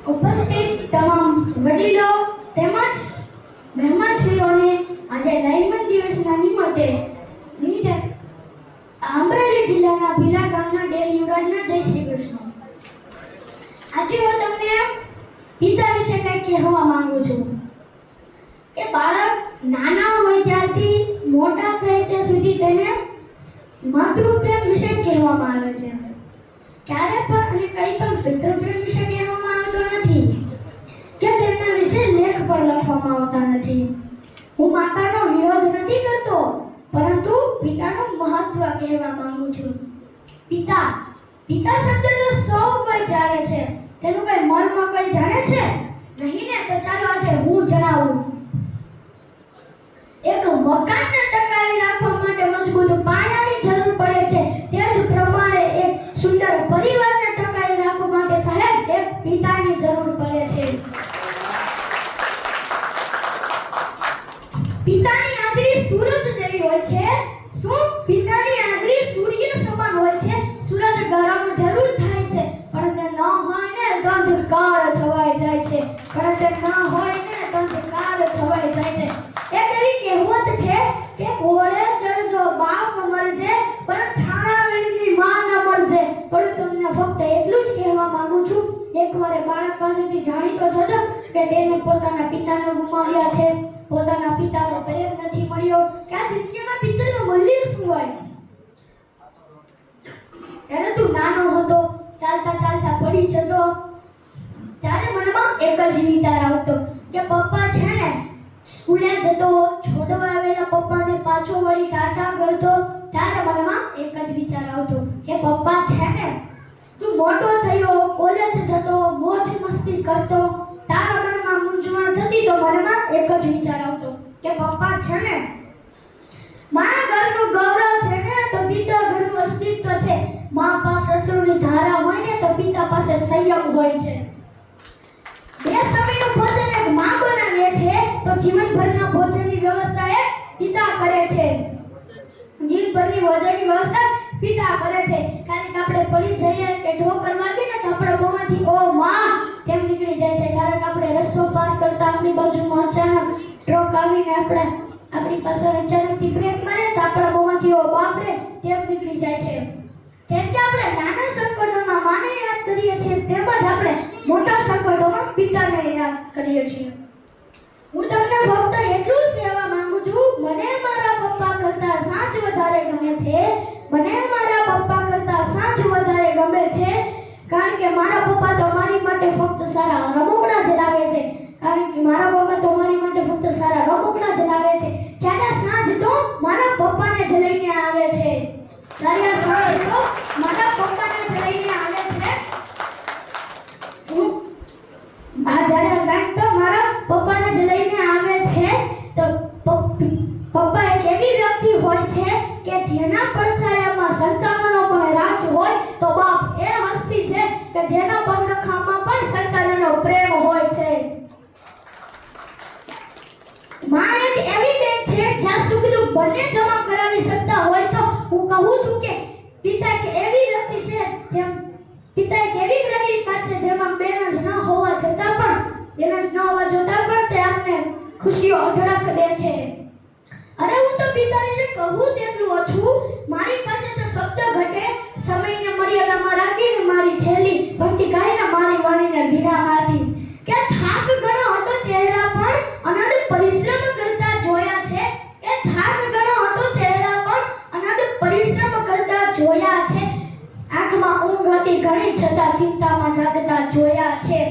ઉપસ્થિત તમામ વડીલો તેમજ મહેમાનશ્રીઓને આજે લાયમન દિવસના નિમિત્તે અમરેલી જિલ્લાના ભીલા ગામના ડેર યુવરાજના જય શ્રી કૃષ્ણ. આજે હું તમને પિતા વિશે કંઈક કહેવા માંગુ છું કે બાળક નાના હોય ત્યારથી મોટા થાય ત્યાં સુધી તેને માતૃપ્રેમ વિશે કહેવામાં આવે છે. ક્યારે પણ અને કંઈ પણ પિતૃપ્રેમ વિશે કહેવામાં આવતો નથી કે તેમના વિશે લેખ પણ લખવામાં આવતા નથી. હું માતાનો વિરોધ નથી કરતો, પરંતુ પિતાનું મહત્વ કહેવા માંગુ છું. પિતા શબ્દ તો સૌ કોઈ જાણે છે, તેનું કોઈ મર્મ કોઈ જાણે છે નહીં ને? તો ચાલો આજે હું જણાવું. એક મકાનને ટકાવી રાખવા માટે મજબૂત પાયાની જરૂર પડે છે, તે જ પ્રમાણે એક સુંદર પરિવારને ટકાવી રાખવા માટે સાહેબ એક પિતાની જરૂર પડે છે. પિતાની હાજરી સૂરજ જેવી હોય છે. શું પિતાની હાજરી સૂર્ય સમાન હોય છે? સૂરજ ગરમ જરૂર થાય છે, પણ તે ન હોય ને તો અંધકાર છવાઈ જાય છે. એક એવી કહેવત છે કે ઘોડે ચડજો બાપ મરજે, પણ છાણા વીણની માં ન મરજે. પણ તમને ફક્ત એટલું જ કહેવા માંગુ છું, એકવાર બાળક પાસેથી જાણી તો જોજો કે તેને પોતાના પિતાને ગુમાવ્યા છે, પોતાના પિતાનો પ્રેમ નથી મળ્યો, કે આ જિંદગીમાં પિતાનું મૂલ્ય શું હોય. જ્યારે તું નાનો હતો, ચાલતા પડી જતો, ત્યારે મનમાં એક જ વિચાર આવતો કે પપ્પા છે ને સ્કૂલે જતો, છોડવા આવેલા પપ્પાને પાછો વળી ટાટા કરતો. ત્યારે મનમાં એક જ વિચાર આવતો કે પપ્પા છે ને તું મોટો થયો, કોલેજ જતો, મોજ મસ્તી કરતો. તારા મનમાં મૂંઝવણ થતી તો મનમાં એક જ વિચાર આવતો કે પપ્પા છે ને મારા ઘરનું ગૌરવ છે ને તો પિતા ઘરનું અસ્તિત્વ છે. મા પાસે અશ્રુની ધારા હોય ને તો પિતા પાસે સંયમ હોય છે. બે સમયનું ભોજન એક મા બનાવે છે તો જીવનભરના ભોજનની વ્યવસ્થા એક પિતા કરે છે. જીવનભરની ભોજનની વ્યવસ્થા પિતા કરે છે. કારણ કે આપણે પડી જઈએ કે ઠોકર વાગે ને તો આપણા મોંમાંથી ઓ માં કેમ નીકળી જાય છે. કારણ કે આપણે રસ્તો પાર કરતા આપણી બાજુમાં અચાનક ટ્રક આવીને આપણી પાસે અચાનકથી બ્રેક મારે તો આપણા મોંમાંથી ઓ બાપ રે કેમ નીકળી જાય છે. જેમ કે આપણે નાના સંકટોમાં માને યાદ કરીએ છીએ, તેમજ આપણે મોટા સંકટોમાં પિતાને યાદ કરીએ છીએ. હું તમને ફક્ત એટલું જ કહેવા માંગુ છું, મને મારા પપ્પા કરતા સાંજ વધારે ગમે છે. કારણ કે મારા પપ્પા તો મારી માટે ફક્ત સારા રમકડા જ લાવે છે. ત્યારે સાંજ તો મારા પપ્પાને જ લઈને આવે છે. જ્યારે સાંજ તો મારા પપ્પાને જ લઈને આવે છે. જ્યારે સાંજ તો મારા પપ્પાને જ લઈને આવે છે. તો પપ્પા એક એવી વ્યક્તિ હોય છે કે જેના પડછાયામાં સંતાનોનો પણ રાજ હોય તો બાપ એ હસ્તી છે કે જેના પગરખામાં પણ સંતાનોનો પ્રેમ હોય છે. માં એક એવી બેન છે જ્યાં સુખ દુઃખ બંને જમા કરાવી શકતા હોય. તો હું કહું છું કે પિતા એક એવી વ્યક્તિ છે જેમાં બેલેન્સ ન હોવા છતાં પણ તે આપને ખુશીઓ અઢળક દે છે. અરે હું તો પિતા વિશે કહું તેટલું ઓછું. મારી પાસે તો શબ્દ ઘટે. સમયને મર્યાદામાં રાખીને મારી છેલ્લી ભક્તિ ગાઈને મારી વાણીને વિરામ આપી કે થાક ઘણો હતો ચહેરા પર અનંત પરિશ્રમ કરતા જોયા છે. આંખમાં ઊંઘ હતી ઘણી છતાં ચિંતામાં જાગતા જોયા છે.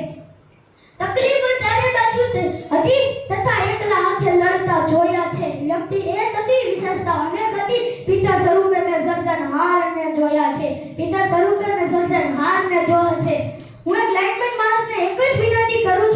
તકલીફ ચારે બાજુ હતી તથા એકલા હાથે લડતા જોયા છે. વ્યક્તિ એક હતી, વિશેષતા અનેક હતી. પિતા સ્વરૂપે મેં સર્જનહારને જોયા છે. હું એક લાઇનમેન માણસને એક જ વિનંતી કરું